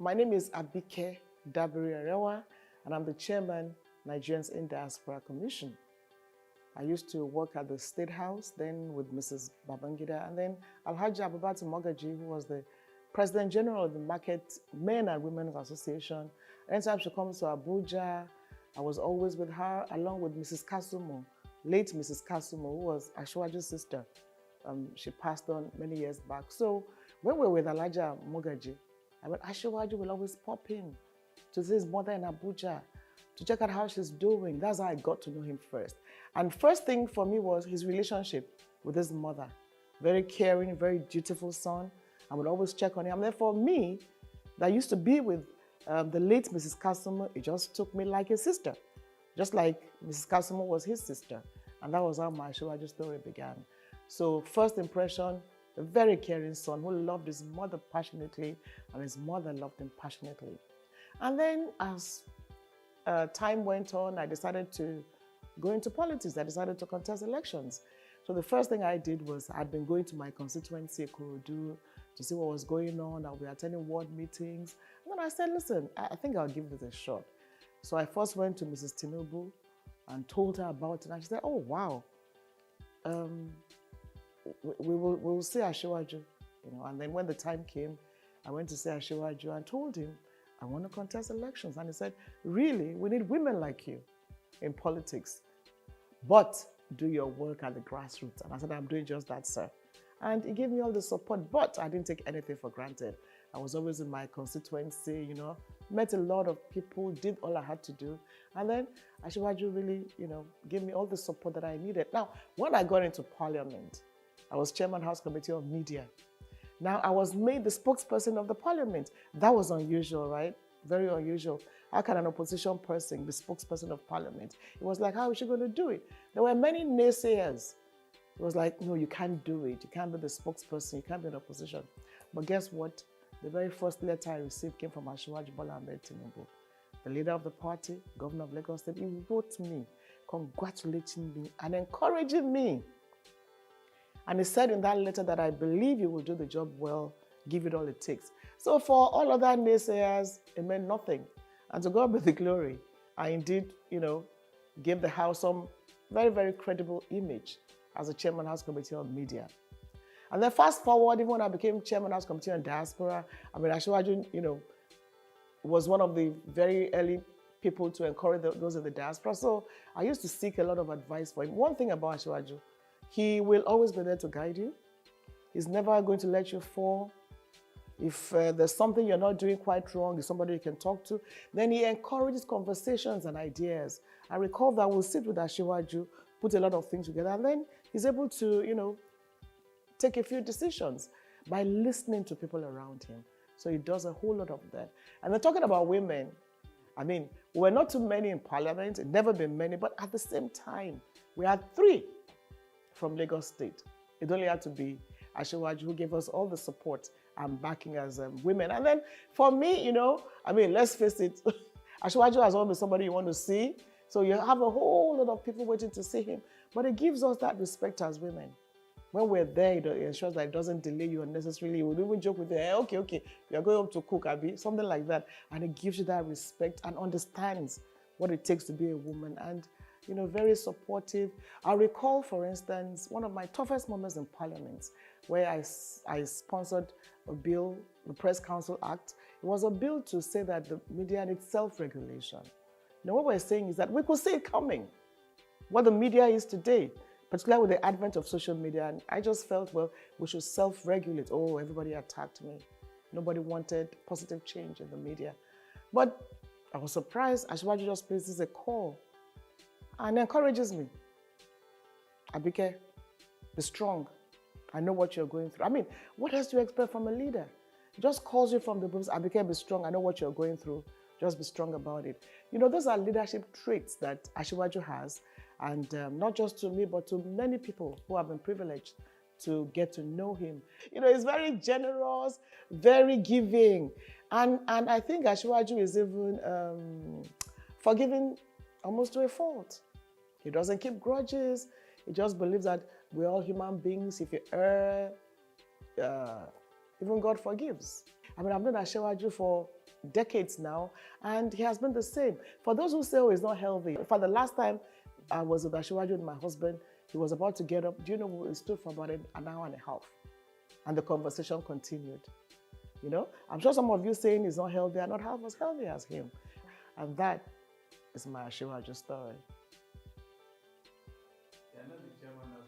My name is Abike Dabiri Arewa, and I'm the chairman, Nigerians in Diaspora Commission. I used to work at the State House, then with Mrs. Babangida, and then Alhaji Abubakar Mogaji, who was the President General of the Market Men and Women's Association. Anytime she comes to Abuja, I was always with her, along with Mrs. Kasumo, late Mrs. Kasumo, who was Ashwaju's sister. She passed on many years back. So when we were with Alhaji Mogaji, Ashwaju will always pop in to see his mother in Abuja, to check out how she's doing. That's how I got to know him first. And first thing for me was his relationship with his mother. Very caring, very dutiful son. I would always check on him. And then for me, that used to be with the late Mrs. Kasumo, it just took me like a sister. Just like Mrs. Kasumo was his sister. And that was how my Ashwaju story began. So first impression, a very caring son who loved his mother passionately, and his mother loved him passionately. And then as time went on, I decided to go into politics. I decided to contest elections. So the first thing I did was I'd been going to my constituency, Ikorodu, to see what was going on. I'll be attending ward meetings. And then I said, listen, I think I'll give this a shot. So I first went to Mrs. Tinubu and told her about it. And she said, oh, wow. We'll see Ashwaju. And then when the time came, I went to see Ashwaju and told him, I want to contest elections. And he said, really, we need women like you in politics. But do your work at the grassroots. And I said, I'm doing just that, sir. And he gave me all the support, but I didn't take anything for granted. I was always in my constituency, met a lot of people, did all I had to do. And then Ashwaju really, gave me all the support that I needed. Now, when I got into parliament, I was chairman House Committee of Media. Now, I was made the spokesperson of the parliament. That was unusual, right? Very unusual. How can an opposition person be spokesperson of parliament? It was like, how is she going to do it? There were many naysayers. It was like, no, you can't do it. You can't be the spokesperson. You can't be in opposition. But guess what? The very first letter I received came from Ashwaju Bola Ahmed Tinubu, the leader of the party, governor of Lagos State. He wrote me, congratulating me and encouraging me. And he said in that letter that I believe you will do the job well, give it all it takes. So for all other naysayers, it meant nothing. And to God be the glory. I indeed, gave the House some very, very credible image as a chairman House Committee on Media. And then fast forward, even when I became chairman House Committee on Diaspora, Ashwaju, was one of the very early people to encourage those in the diaspora. So I used to seek a lot of advice for him. One thing about Ashwaju, he will always be there to guide you. He's never going to let you fall. If there's something you're not doing quite wrong, is somebody you can talk to, then he encourages conversations and ideas. I recall that we'll sit with Ashwaju, put a lot of things together, and then he's able to, take a few decisions by listening to people around him. So he does a whole lot of that. And then talking about women, we're not too many in parliament, never been many, but at the same time, we had 3 from Lagos State. It only had to be Ashwaju who gave us all the support and backing as women. And then for me, let's face it, Ashwaju has always been somebody you want to see. So you have a whole lot of people waiting to see him. But it gives us that respect as women. When we're there, it ensures that it doesn't delay you unnecessarily. We'll even joke with you, hey, okay, you're going home to cook, Abby, something like that. And it gives you that respect and understands what it takes to be a woman. And very supportive. I recall, for instance, one of my toughest moments in Parliament, where I sponsored a bill, the Press Council Act. It was a bill to say that the media needs self-regulation. What we're saying is that we could see it coming, what the media is today, particularly with the advent of social media. And I just felt, well, we should self-regulate. Oh, everybody attacked me. Nobody wanted positive change in the media. But I was surprised. Ashwaju just places a call and encourages me. Abike, be strong. I know what you're going through. What else do you expect from a leader? He just calls you from the books, Abike, be strong. I know what you're going through. Just be strong about it. Those are leadership traits that Ashwaju has. And not just to me, but to many people who have been privileged to get to know him. He's very generous, very giving. And I think Ashwaju is even forgiving almost to a fault. He doesn't keep grudges. He just believes that we're all human beings. If you err, even God forgives. I've known Ashwaju for decades now, and he has been the same. For those who say, oh, he's not healthy, for the last time I was with Asiwaju with my husband, he was about to get up. Do you know, we stood for about an hour and a half, and the conversation continued. You know, I'm sure some of you saying he's not healthy are not half as healthy as him. And that is my Asiwaju story. You're not the chairman